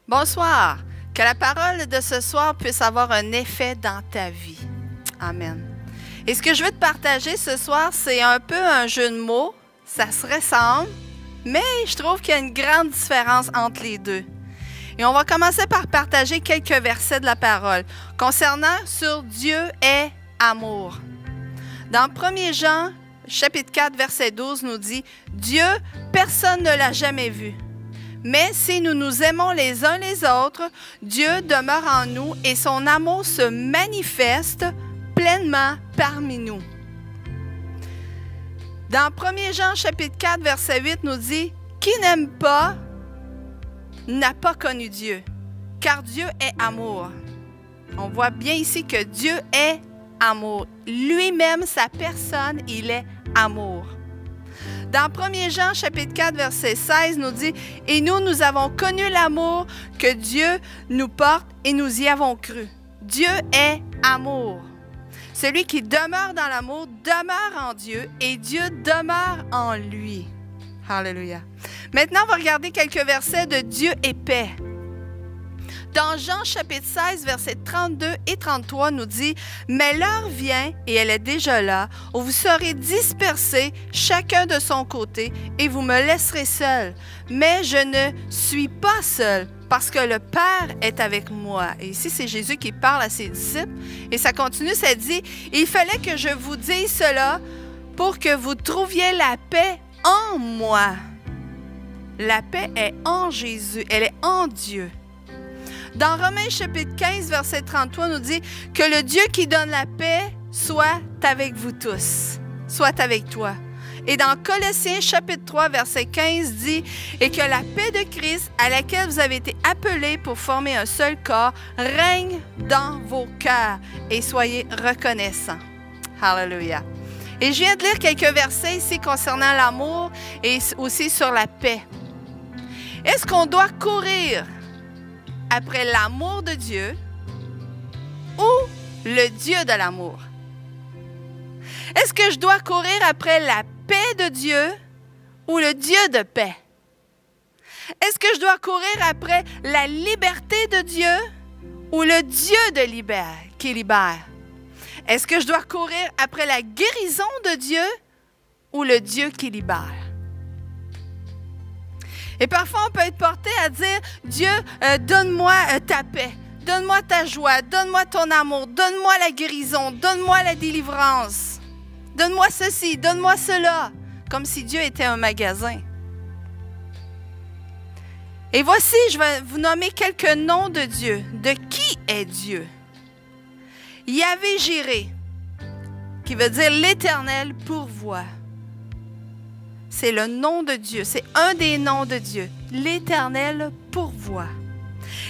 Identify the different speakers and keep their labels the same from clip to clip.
Speaker 1: Bonsoir. Que la parole de ce soir puisse avoir un effet dans ta vie. Amen. Et ce que je veux te partager ce soir, c'est un peu un jeu de mots. Ça se ressemble, mais je trouve qu'il y a une grande différence entre les deux. Et on va commencer par partager quelques versets de la parole concernant sur Dieu est amour. Dans 1 Jean, chapitre 4, verset 12, nous dit « Dieu, personne ne l'a jamais vu. Mais si nous nous aimons les uns les autres, Dieu demeure en nous et son amour se manifeste pleinement parmi nous. » Dans 1 Jean chapitre 4, verset 8 nous dit « Qui n'aime pas n'a pas connu Dieu, car Dieu est amour. » On voit bien ici que Dieu est amour. Lui-même, sa personne, il est amour. Dans 1 Jean chapitre 4, verset 16, nous dit « Et nous avons connu l'amour que Dieu nous porte et nous y avons cru. Dieu est amour. Celui qui demeure dans l'amour demeure en Dieu et Dieu demeure en lui. » Alléluia. Maintenant, on va regarder quelques versets de Dieu et paix. Dans Jean chapitre 16, versets 32 et 33, nous dit « Mais l'heure vient, et elle est déjà là, où vous serez dispersés, chacun de son côté, et vous me laisserez seul. Mais je ne suis pas seul, parce que le Père est avec moi. » Et ici, c'est Jésus qui parle à ses disciples. Et ça continue, ça dit « Il fallait que je vous dise cela pour que vous trouviez la paix en moi. » La paix est en Jésus, elle est en Dieu. Dans Romains chapitre 15, verset 33, nous dit que le Dieu qui donne la paix soit avec vous tous, soit avec toi. Et dans Colossiens chapitre 3, verset 15 dit « Et que la paix de Christ, à laquelle vous avez été appelés pour former un seul corps, règne dans vos cœurs et soyez reconnaissants. » Alléluia. Et je viens de lire quelques versets ici concernant l'amour et aussi sur la paix. Est-ce qu'on doit courir après l'amour de Dieu ou le Dieu de l'amour? Est-ce que je dois courir après la paix de Dieu ou le Dieu de paix? Est-ce que je dois courir après la liberté de Dieu ou le Dieu qui libère? Est-ce que je dois courir après la guérison de Dieu ou le Dieu qui libère? Et parfois, on peut être porté à dire, Dieu, donne-moi ta paix, donne-moi ta joie, donne-moi ton amour, donne-moi la guérison, donne-moi la délivrance, donne-moi ceci, donne-moi cela, comme si Dieu était un magasin. Et voici, je vais vous nommer quelques noms de Dieu. De qui est Dieu? Yahvé Jiré, qui veut dire l'Éternel pourvoit. C'est le nom de Dieu, c'est un des noms de Dieu. L'Éternel pourvoit.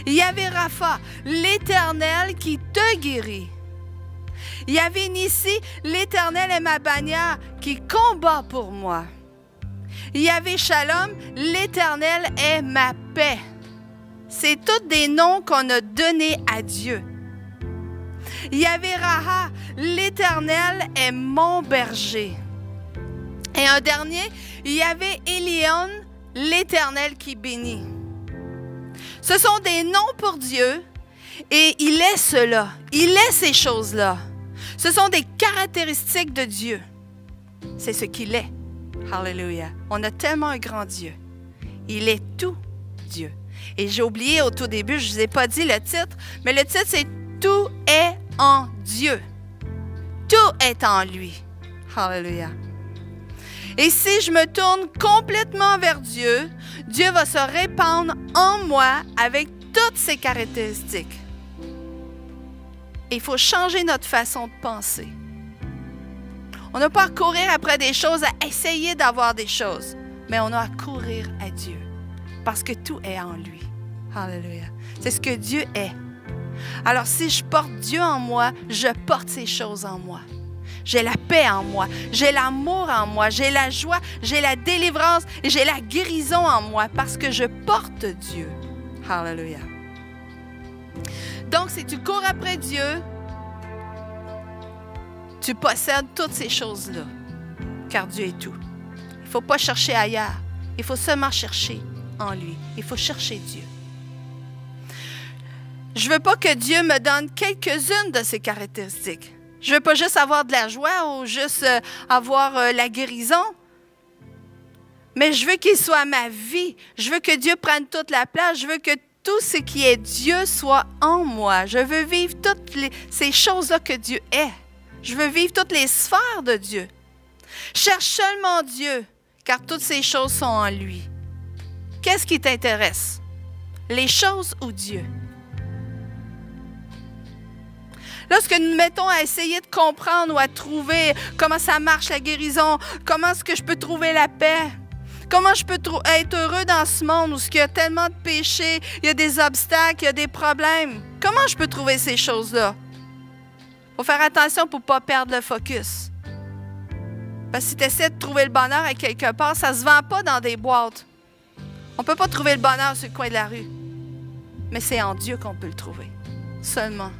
Speaker 1: Yahvé Rapha, l'Éternel qui te guérit. Yahvé Nissi, l'Éternel est ma bannière qui combat pour moi. Yahvé Shalom, l'Éternel est ma paix. C'est tous des noms qu'on a donnés à Dieu. Yahvé Raha, l'Éternel est mon berger. Et un dernier, Yahvé Elion, l'Éternel qui bénit. Ce sont des noms pour Dieu et il est cela. Il est ces choses-là. Ce sont des caractéristiques de Dieu. C'est ce qu'il est. Alléluia. On a tellement un grand Dieu. Il est tout Dieu. Et j'ai oublié au tout début, je ne vous ai pas dit le titre, mais le titre c'est « Tout est en Dieu ». Tout est en lui. Alléluia. Et si je me tourne complètement vers Dieu, Dieu va se répandre en moi avec toutes ses caractéristiques. Il faut changer notre façon de penser. On n'a pas à courir après des choses, à essayer d'avoir des choses, mais on a à courir à Dieu, parce que tout est en lui. Alléluia. C'est ce que Dieu est. Alors si je porte Dieu en moi, je porte ces choses en moi. J'ai la paix en moi, j'ai l'amour en moi, j'ai la joie, j'ai la délivrance et j'ai la guérison en moi parce que je porte Dieu. Alléluia. Donc, si tu cours après Dieu, tu possèdes toutes ces choses-là, car Dieu est tout. Il ne faut pas chercher ailleurs, il faut seulement chercher en lui. Il faut chercher Dieu. Je veux pas que Dieu me donne quelques-unes de ses caractéristiques. Je veux pas juste avoir de la joie ou juste avoir la guérison. Mais je veux qu'il soit ma vie. Je veux que Dieu prenne toute la place. Je veux que tout ce qui est Dieu soit en moi. Je veux vivre toutes ces choses-là que Dieu est. Je veux vivre toutes les sphères de Dieu. Cherche seulement Dieu, car toutes ces choses sont en lui. Qu'est-ce qui t'intéresse? Les choses ou Dieu? Lorsque nous nous mettons à essayer de comprendre ou à trouver comment ça marche la guérison, comment est-ce que je peux trouver la paix, comment je peux être heureux dans ce monde où il y a tellement de péchés, il y a des obstacles, il y a des problèmes, comment je peux trouver ces choses-là? Il faut faire attention pour ne pas perdre le focus. Parce que si tu essaies de trouver le bonheur à quelque part, ça ne se vend pas dans des boîtes. On ne peut pas trouver le bonheur sur le coin de la rue. Mais c'est en Dieu qu'on peut le trouver. Seulement.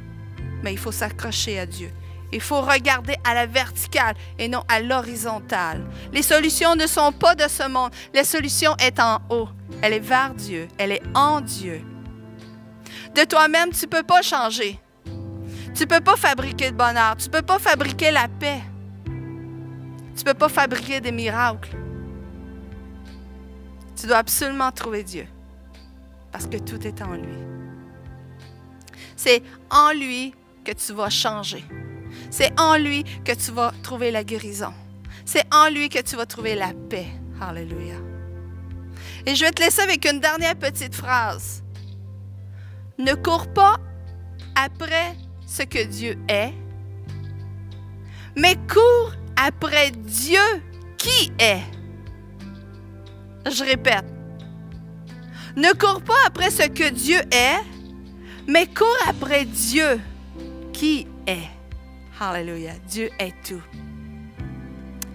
Speaker 1: Mais il faut s'accrocher à Dieu. Il faut regarder à la verticale et non à l'horizontale. Les solutions ne sont pas de ce monde. La solution est en haut. Elle est vers Dieu. Elle est en Dieu. De toi-même, tu ne peux pas changer. Tu ne peux pas fabriquer le bonheur. Tu ne peux pas fabriquer la paix. Tu ne peux pas fabriquer des miracles. Tu dois absolument trouver Dieu. Parce que tout est en lui. C'est en lui que tu vas changer. C'est en lui que tu vas trouver la guérison. C'est en lui que tu vas trouver la paix. Alléluia. Et je vais te laisser avec une dernière petite phrase. Ne cours pas après ce que Dieu est, mais cours après Dieu qui est. Je répète. Ne cours pas après ce que Dieu est, mais cours après Dieu qui est. Alléluia. Dieu est tout.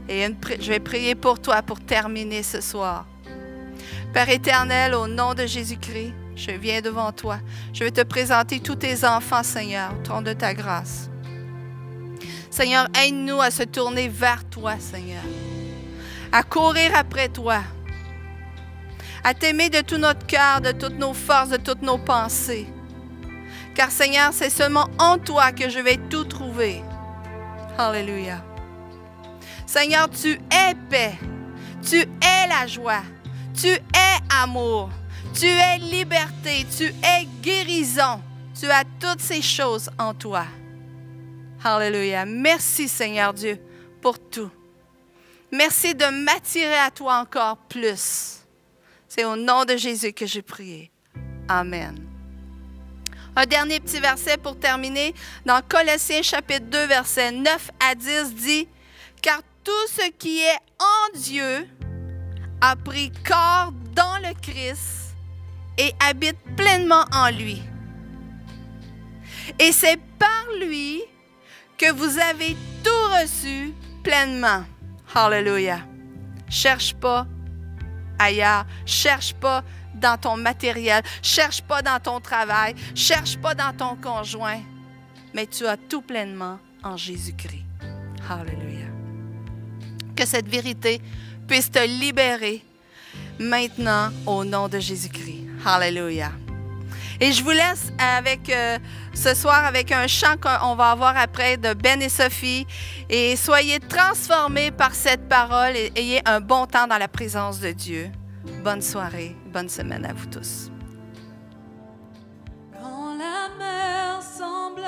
Speaker 1: Et je vais prier pour toi pour terminer ce soir. Père éternel, au nom de Jésus-Christ, je viens devant toi. Je vais te présenter tous tes enfants, Seigneur, au trône de ta grâce. Seigneur, aide-nous à se tourner vers toi, Seigneur. À courir après toi. À t'aimer de tout notre cœur, de toutes nos forces, de toutes nos pensées. Car Seigneur, c'est seulement en toi que je vais tout trouver. Alléluia. Seigneur, tu es paix. Tu es la joie. Tu es amour. Tu es liberté. Tu es guérison. Tu as toutes ces choses en toi. Alléluia. Merci Seigneur Dieu pour tout. Merci de m'attirer à toi encore plus. C'est au nom de Jésus que j'ai prié. Amen. Un dernier petit verset pour terminer. Dans Colossiens chapitre 2, versets 9 à 10 dit « Car tout ce qui est en Dieu a pris corps dans le Christ et habite pleinement en lui. Et c'est par lui que vous avez tout reçu pleinement. » Alléluia. Cherche pas ailleurs. Cherche pas dans ton matériel. Cherche pas dans ton travail. Cherche pas dans ton conjoint. Mais tu as tout pleinement en Jésus-Christ. Alléluia. Que cette vérité puisse te libérer maintenant au nom de Jésus-Christ. Alléluia. Et je vous laisse avec ce soir avec un chant qu'on va avoir après de Ben et Sophie. Et soyez transformés par cette parole et ayez un bon temps dans la présence de Dieu. Bonne soirée, bonne semaine à vous tous.
Speaker 2: Quand la mer semble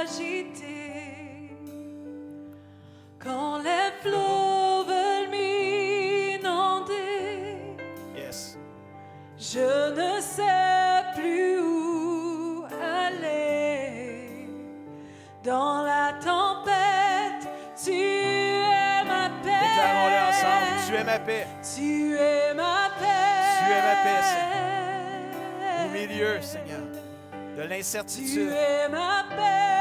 Speaker 2: agitée, quand les flots veulent m'inonder,
Speaker 3: Yes.
Speaker 2: je ne sais plus où aller. Dans la tempête, tu es ma paix.
Speaker 3: Déclarons-le ensemble. Tu es ma paix.
Speaker 2: Tu es ma paix.
Speaker 3: Tu es ma paix, Seigneur. Au milieu, Seigneur, de l'incertitude.
Speaker 2: Tu es ma paix.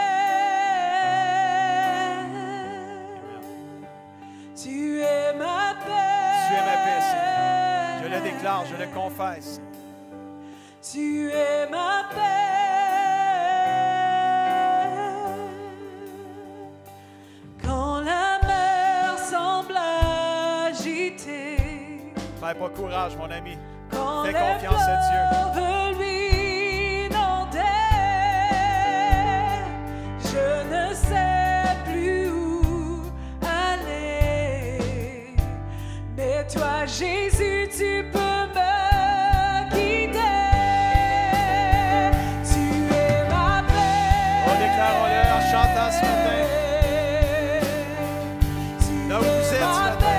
Speaker 2: Tu es ma paix.
Speaker 3: Tu es ma paix, Seigneur. Je le déclare, je le confesse.
Speaker 2: Tu es ma paix. Quand la mer semble agitée,
Speaker 3: Perds pas courage, mon ami.
Speaker 2: quand
Speaker 3: Fais
Speaker 2: les
Speaker 3: confiance à Dieu.
Speaker 2: flots veulent m'inonder, Mais toi, Jésus, tu peux me guider. Tu es ma paix.
Speaker 3: Oh, déclarons-le en chantant ce matin. Là où vous êtes ce matin,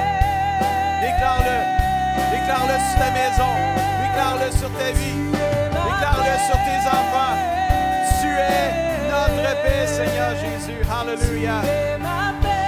Speaker 3: déclare-le. Déclare-le sur ta maison. Déclare-le sur ta vie. Déclare-le sur tes enfants. Tu es notre paix, Seigneur Jésus. Hallelujah.
Speaker 2: Tu es ma paix.